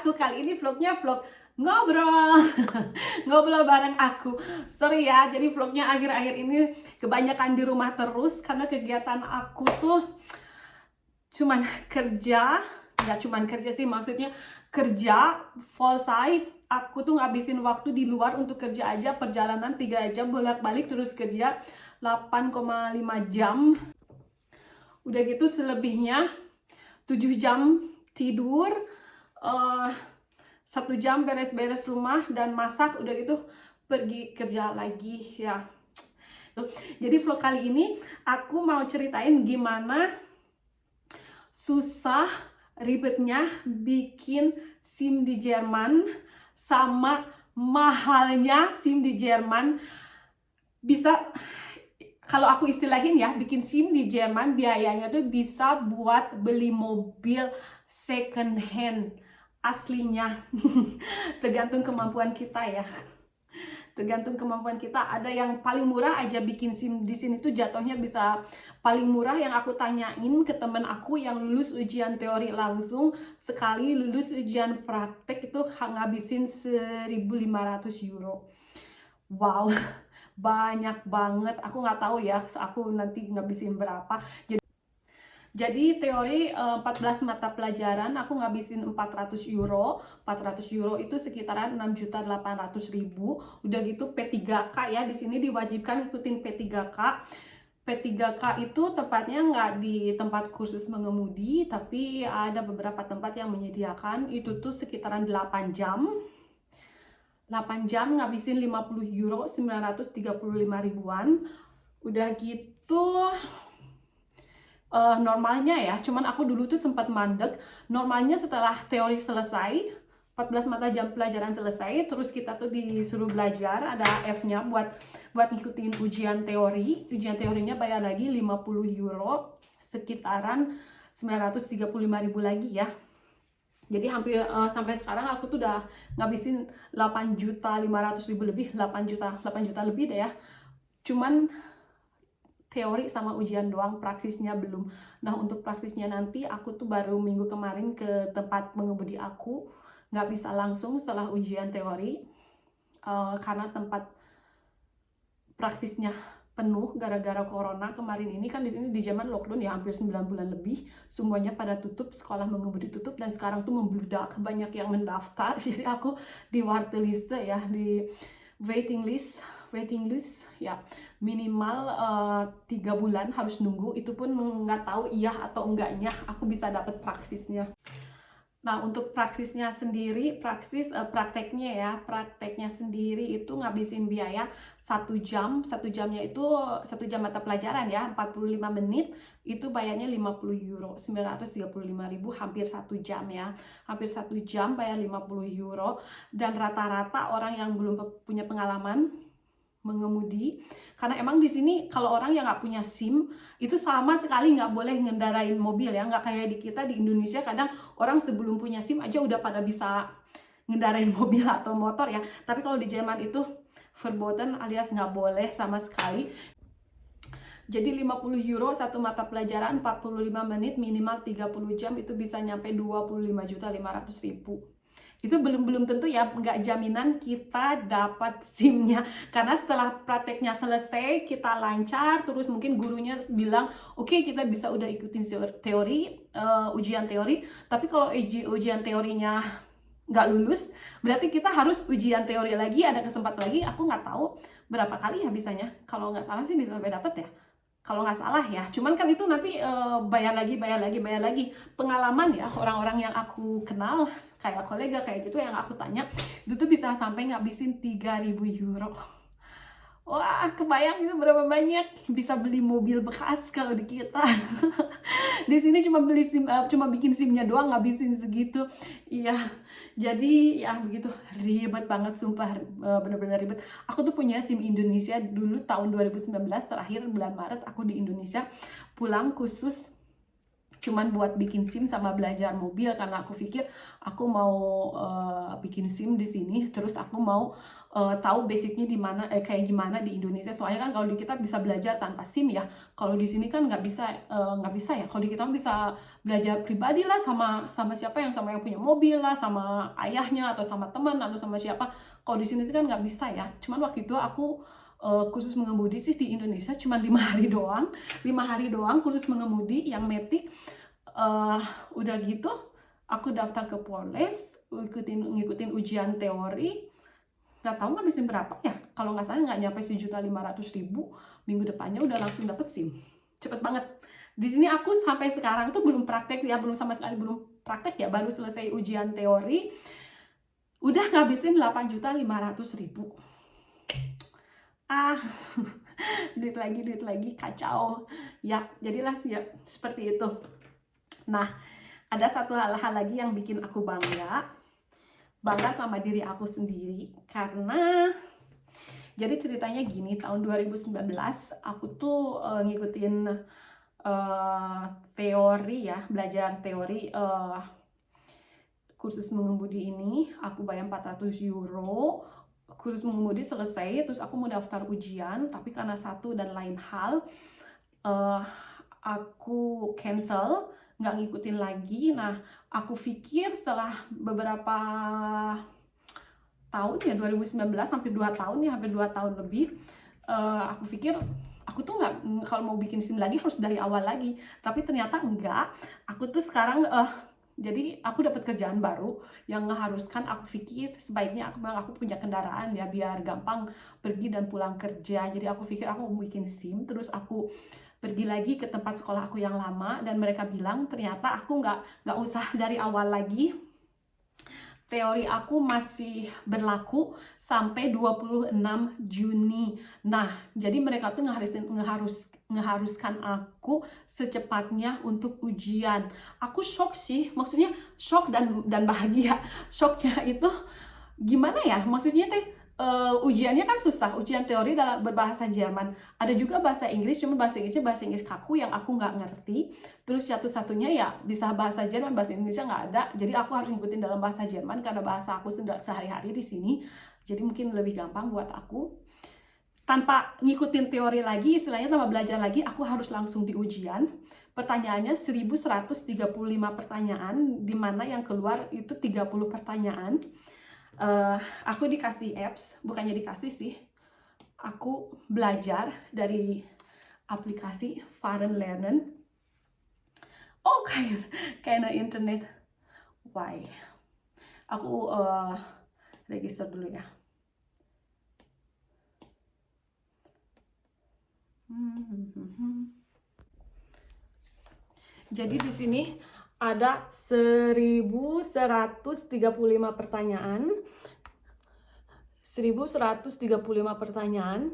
aku. Kali ini vlognya vlog ngobrol. Ngobrol bareng aku. Sorry ya, jadi vlognya akhir-akhir ini kebanyakan di rumah terus karena kegiatan aku tuh cuman kerja. Nggak cuman kerja sih, maksudnya kerja full side. Aku tuh ngabisin waktu di luar untuk kerja aja, perjalanan 3 jam bolak-balik terus kerja 8,5 jam. Udah gitu selebihnya 7 jam tidur, 1 jam beres-beres rumah dan masak, udah gitu pergi kerja lagi ya. Jadi vlog kali ini aku mau ceritain gimana susah ribetnya bikin SIM di Jerman sama mahalnya SIM di Jerman. Bisa, kalau aku istilahin ya, bikin SIM di Jerman biayanya tuh bisa buat beli mobil second hand aslinya. Tergantung kemampuan kita ya. Tergantung kemampuan kita. Ada yang paling murah aja bikin SIM di sini tuh jatuhnya bisa paling murah yang aku tanyain ke temen aku yang lulus ujian teori langsung, sekali lulus ujian praktek itu ngabisin 1.500 euro. Wow, banyak banget. Aku nggak tahu ya, aku nanti ngabisin berapa. Jadi teori 14 mata pelajaran aku ngabisin 400 euro. 400 euro itu sekitaran 6.800.000. Udah gitu P3K ya, di sini diwajibkan ikutin P3K. P3K itu tepatnya nggak di tempat kursus mengemudi, tapi ada beberapa tempat yang menyediakan. Itu tuh sekitaran 8 jam. 8 jam ngabisin 50 euro, 935 ribuan. Udah gitu normalnya ya, cuman aku dulu tuh sempat mandek. Normalnya setelah teori selesai, 14 mata jam pelajaran selesai, terus kita tuh disuruh belajar, ada F-nya buat ngikutin ujian teori. Ujian teorinya bayar lagi 50 euro, sekitaran 935.000 lagi ya. Jadi hampir sampai sekarang aku tuh udah ngabisin 8.500.000 lebih, 8 juta lebih deh ya. Cuman teori sama ujian doang, praksisnya belum. Nah, untuk praksisnya nanti aku tuh baru minggu kemarin ke tempat mengemudi aku, nggak bisa langsung setelah ujian teori karena tempat praksisnya penuh gara-gara corona kemarin ini. Kan di sini di Jerman lockdown ya hampir 9 bulan lebih, semuanya pada tutup, sekolah mengemudi tutup, dan sekarang tuh membludak, banyak yang mendaftar. Jadi aku di warteliste ya, di waiting list ya, minimal 3 bulan harus nunggu. Itu pun nggak tahu iya atau enggaknya aku bisa dapat praksisnya. Nah, untuk praksisnya sendiri, prakteknya ya, prakteknya sendiri itu ngabisin biaya 1 jam. 1 jamnya itu 1 jam mata pelajaran ya, 45 menit, itu bayarnya 50 euro, 935.000, hampir 1 jam ya. Hampir 1 jam bayar 50 euro. Dan rata-rata orang yang belum punya pengalaman mengemudi, karena emang di sini kalau orang yang nggak punya SIM itu sama sekali nggak boleh ngendarain mobil ya, nggak kayak di kita di Indonesia. Kadang orang sebelum punya SIM aja udah pada bisa ngendarain mobil atau motor ya, tapi kalau di Jerman itu verboten alias nggak boleh sama sekali. Jadi 50 euro satu mata pelajaran, 45 menit, minimal 30 jam, itu bisa nyampe 25.500.000. Itu belum tentu ya, nggak jaminan kita dapat SIM-nya. Karena setelah prakteknya selesai, kita lancar, terus mungkin gurunya bilang, oke, kita bisa udah ikutin teori, ujian teori. Tapi kalau ujian teorinya nggak lulus, berarti kita harus ujian teori lagi, ada kesempatan lagi. Aku nggak tahu berapa kali ya bisanya. Kalau nggak salah sih bisa sampai dapet ya, kalau nggak salah ya. Cuman kan itu nanti bayar lagi. Pengalaman ya, orang-orang yang aku kenal, kayak kolega kayak gitu yang aku tanya, itu tuh bisa sampai ngabisin 3.000 euro. Wah, kebayang itu berapa banyak, bisa beli mobil bekas kalau di kita. Di sini cuma beli SIM, cuma bikin SIM-nya doang ngabisin segitu. Iya, jadi ya begitu, ribet banget sumpah, bener-bener ribet. Aku tuh punya SIM Indonesia dulu tahun 2019, terakhir bulan Maret aku di Indonesia, pulang khusus cuman buat bikin SIM sama belajar mobil, karena aku pikir aku mau bikin SIM di sini, terus aku mau tahu basicnya di mana, kayak gimana di Indonesia. Soalnya kan kalau di kita bisa belajar tanpa SIM ya, kalau di sini kan nggak bisa ya. Kalau di kita bisa belajar pribadi lah, sama siapa yang punya mobil lah, sama ayahnya atau sama teman atau sama siapa. Kalau di sini kan nggak bisa ya. Cuman waktu itu aku khusus mengemudi sih di Indonesia cuma 5 hari doang, 5 hari doang khusus mengemudi yang metik. Udah gitu aku daftar ke Poles, ngikutin ujian teori, nggak tahu ngabisin berapa ya, kalau nggak salah nggak nyampe 1.500.000. Minggu depannya udah langsung dapet SIM, cepet banget. Di sini aku sampai sekarang tuh belum praktek ya, belum sama sekali belum praktek ya, baru selesai ujian teori udah ngabisin 8.500.000. Duit lagi kacau ya, jadilah siap seperti itu. Nah, ada satu hal lagi yang bikin aku bangga sama diri aku sendiri, karena jadi ceritanya gini, tahun 2019 aku tuh ngikutin teori ya, belajar teori kursus mengemudi ini. Aku bayar 400 euro, kursus mengemudi selesai, terus aku mau daftar ujian, tapi karena satu dan lain hal aku cancel, nggak ngikutin lagi. Nah, aku pikir setelah beberapa tahun ya, 2019 hampir 2 tahun ya, hampir 2 tahun lebih, aku pikir aku tuh nggak, kalau mau bikin SIM lagi harus dari awal lagi. Tapi ternyata enggak. Aku tuh sekarang jadi aku dapat kerjaan baru yang mengharuskan, aku pikir sebaiknya aku punya kendaraan ya, biar gampang pergi dan pulang kerja. Jadi aku pikir aku mau bikin SIM, terus aku pergi lagi ke tempat sekolah aku yang lama, dan mereka bilang ternyata aku nggak usah dari awal lagi. Teori aku masih berlaku sampai 26 Juni. Nah, jadi mereka tuh ngeharuskan aku secepatnya untuk ujian. Aku shock sih, maksudnya shock dan bahagia. Shocknya itu gimana ya? Maksudnya teh ujiannya kan susah, ujian teori dalam berbahasa Jerman. Ada juga bahasa Inggris, cuma bahasa Inggris kaku yang aku nggak ngerti. Terus satu-satunya ya bisa bahasa Jerman, bahasa Indonesia nggak ada. Jadi aku harus ngikutin dalam bahasa Jerman karena bahasa aku sehari-hari di sini. Jadi mungkin lebih gampang buat aku. Tanpa ngikutin teori lagi, istilahnya sama belajar lagi, aku harus langsung di ujian. Pertanyaannya 1135 pertanyaan, di mana yang keluar itu 30 pertanyaan. Aku dikasih apps, bukannya dikasih sih, aku belajar dari aplikasi Faren Lernen. Oh, kayak internet. Why? Aku register dulu ya. Jadi di sini ada 1135 pertanyaan. 1135 pertanyaan.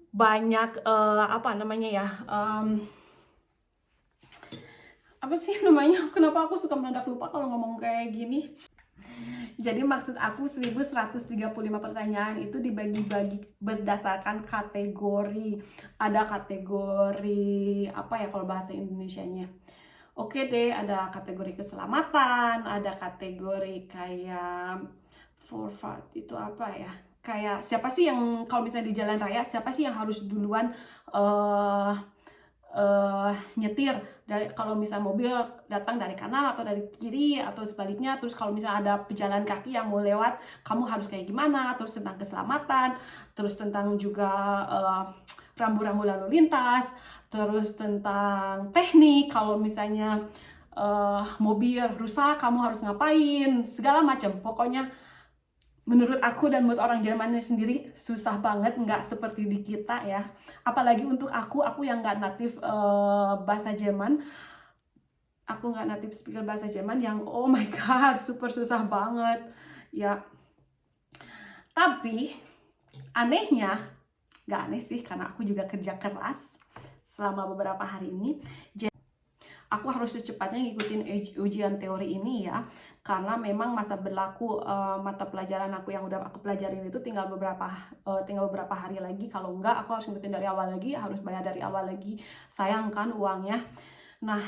Banyak apa namanya ya? Apa sih namanya? Kenapa aku suka mendadak lupa kalau ngomong kayak gini? Jadi maksud aku 1135 pertanyaan itu dibagi-bagi berdasarkan kategori. Ada kategori apa ya kalau bahasa Indonesianya? Oke deh, ada kategori keselamatan, ada kategori kayak forward, itu apa ya? Kayak siapa sih yang kalau misalnya di jalan raya, siapa sih yang harus duluan nyetir, dari kalau misal mobil datang dari kanan atau dari kiri atau sebaliknya. Terus kalau misalnya ada pejalan kaki yang mau lewat, kamu harus kayak gimana. Terus tentang keselamatan, terus tentang juga rambu-rambu lalu lintas, terus tentang teknik, kalau misalnya mobil rusak kamu harus ngapain, segala macam. Pokoknya menurut aku dan menurut orang Jermannya sendiri susah banget, nggak seperti di kita ya. Apalagi untuk aku yang nggak natif bahasa Jerman, aku nggak natif speaker bahasa Jerman, yang oh my god super susah banget ya. Tapi anehnya, nggak aneh sih karena aku juga kerja keras selama beberapa hari ini. Aku harus secepatnya ngikutin ujian teori ini ya, karena memang masa berlaku mata pelajaran aku yang udah aku pelajarin itu tinggal beberapa hari lagi. Kalau enggak aku harus ngikutin dari awal lagi, harus bayar dari awal lagi, sayang kan uangnya. Nah,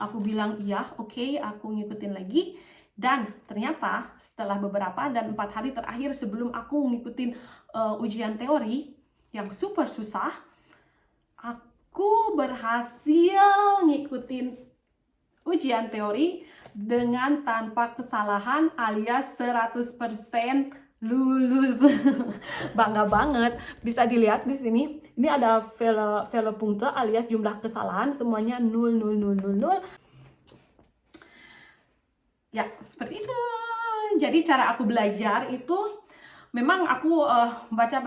aku bilang iya, oke, aku ngikutin lagi. Dan ternyata setelah beberapa dan 4 hari terakhir sebelum aku ngikutin ujian teori yang super susah, aku berhasil ngikutin ujian teori dengan tanpa kesalahan alias 100% lulus. Bangga banget. Bisa dilihat di sini. Ini ada Fehlerpunkte alias jumlah kesalahan semuanya 0 0 0 0 0. Ya, seperti itu. Jadi cara aku belajar itu memang aku baca,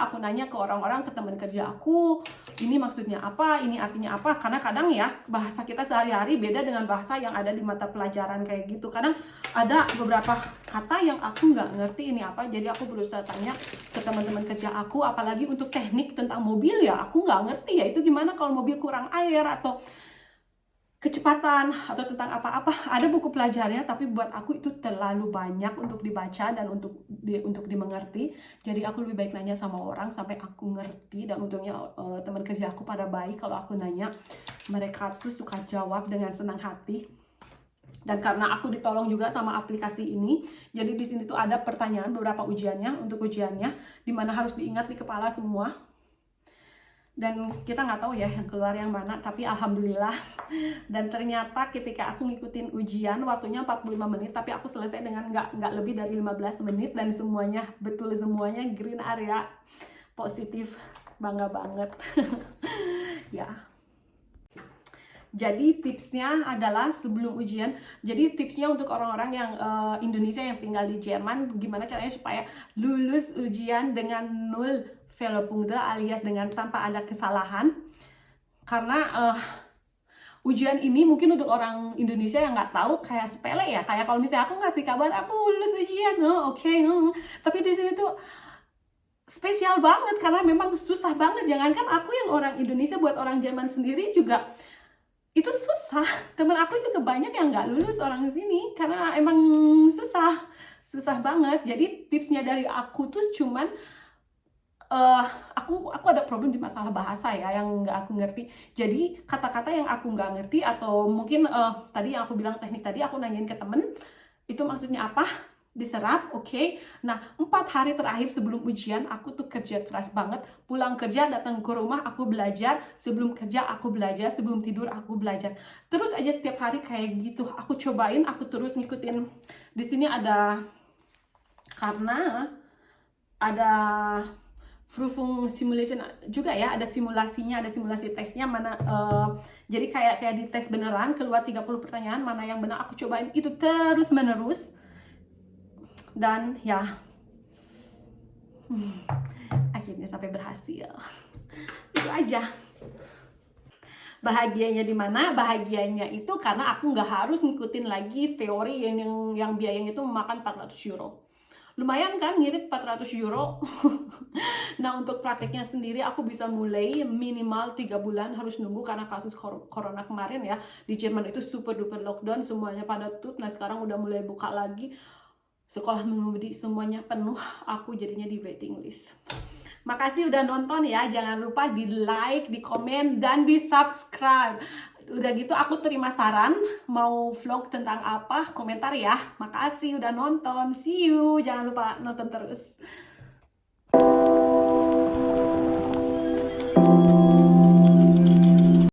aku nanya ke orang-orang, ke teman kerja aku, ini maksudnya apa, ini artinya apa, karena kadang ya bahasa kita sehari-hari beda dengan bahasa yang ada di mata pelajaran kayak gitu. Kadang ada beberapa kata yang aku nggak ngerti ini apa, jadi aku berusaha tanya ke teman-teman kerja aku, apalagi untuk teknik tentang mobil ya aku nggak ngerti ya itu gimana kalau mobil kurang air atau kecepatan atau tentang apa-apa. Ada buku pelajarnya, tapi buat aku itu terlalu banyak untuk dibaca dan untuk dimengerti. Jadi aku lebih baik nanya sama orang sampai aku ngerti, dan untungnya teman kerja aku pada baik. Kalau aku nanya, mereka tuh suka jawab dengan senang hati. Dan karena aku ditolong juga sama aplikasi ini, jadi di sini tuh ada pertanyaan beberapa ujiannya, untuk ujiannya dimana harus diingat di kepala semua. Dan kita nggak tahu ya yang keluar yang mana, tapi alhamdulillah. Dan ternyata ketika aku ngikutin ujian waktunya 45 menit, tapi aku selesai dengan nggak lebih dari 15 menit, dan semuanya betul, semuanya green area, positif, bangga banget. Ya. Jadi tipsnya adalah sebelum ujian, jadi tipsnya untuk orang-orang yang Indonesia yang tinggal di Jerman, gimana caranya supaya lulus ujian dengan 0 Fehlerpunkte alias dengan tanpa ada kesalahan. Karena ujian ini mungkin untuk orang Indonesia yang nggak tahu kayak sepele ya, kayak kalau misalnya aku ngasih kabar aku lulus ujian, tapi di sini tuh spesial banget karena memang susah banget. Jangankan aku yang orang Indonesia, buat orang Jerman sendiri juga itu susah. Temen aku juga banyak yang nggak lulus orang sini karena emang susah banget. Jadi tipsnya dari aku tuh cuman aku ada problem di masalah bahasa ya yang nggak aku ngerti. Jadi kata-kata yang aku nggak ngerti, atau mungkin tadi yang aku bilang teknik tadi, aku nanyain ke temen itu maksudnya apa, diserap, oke. Nah, 4 hari terakhir sebelum ujian aku tuh kerja keras banget. Pulang kerja, datang ke rumah, aku belajar. Sebelum kerja aku belajar, sebelum tidur aku belajar. Terus aja setiap hari kayak gitu. Aku cobain, aku terus ngikutin. Di sini ada, karena ada Prüfung simulation juga ya, ada simulasinya, ada simulasi tesnya mana, jadi kayak di tes beneran, keluar 30 pertanyaan, mana yang benar aku cobain itu terus menerus. Dan ya akhirnya sampai berhasil. Itu aja. Bahagianya di mana? Bahagianya itu karena aku nggak harus ngikutin lagi teori yang biayanya itu memakan 400 euro. Lumayan kan, ngirit 400 euro. Nah, untuk prakteknya sendiri aku bisa mulai minimal 3 bulan, harus nunggu karena kasus corona kemarin ya. Di Jerman itu super duper lockdown, semuanya pada tutup. Nah, sekarang udah mulai buka lagi. Sekolah mengemudi semuanya penuh, aku jadinya di waiting list. Makasih udah nonton ya, jangan lupa di like, di komen, dan di subscribe. Udah gitu aku terima saran, mau vlog tentang apa, komentar ya. Makasih udah nonton, see you, jangan lupa nonton terus.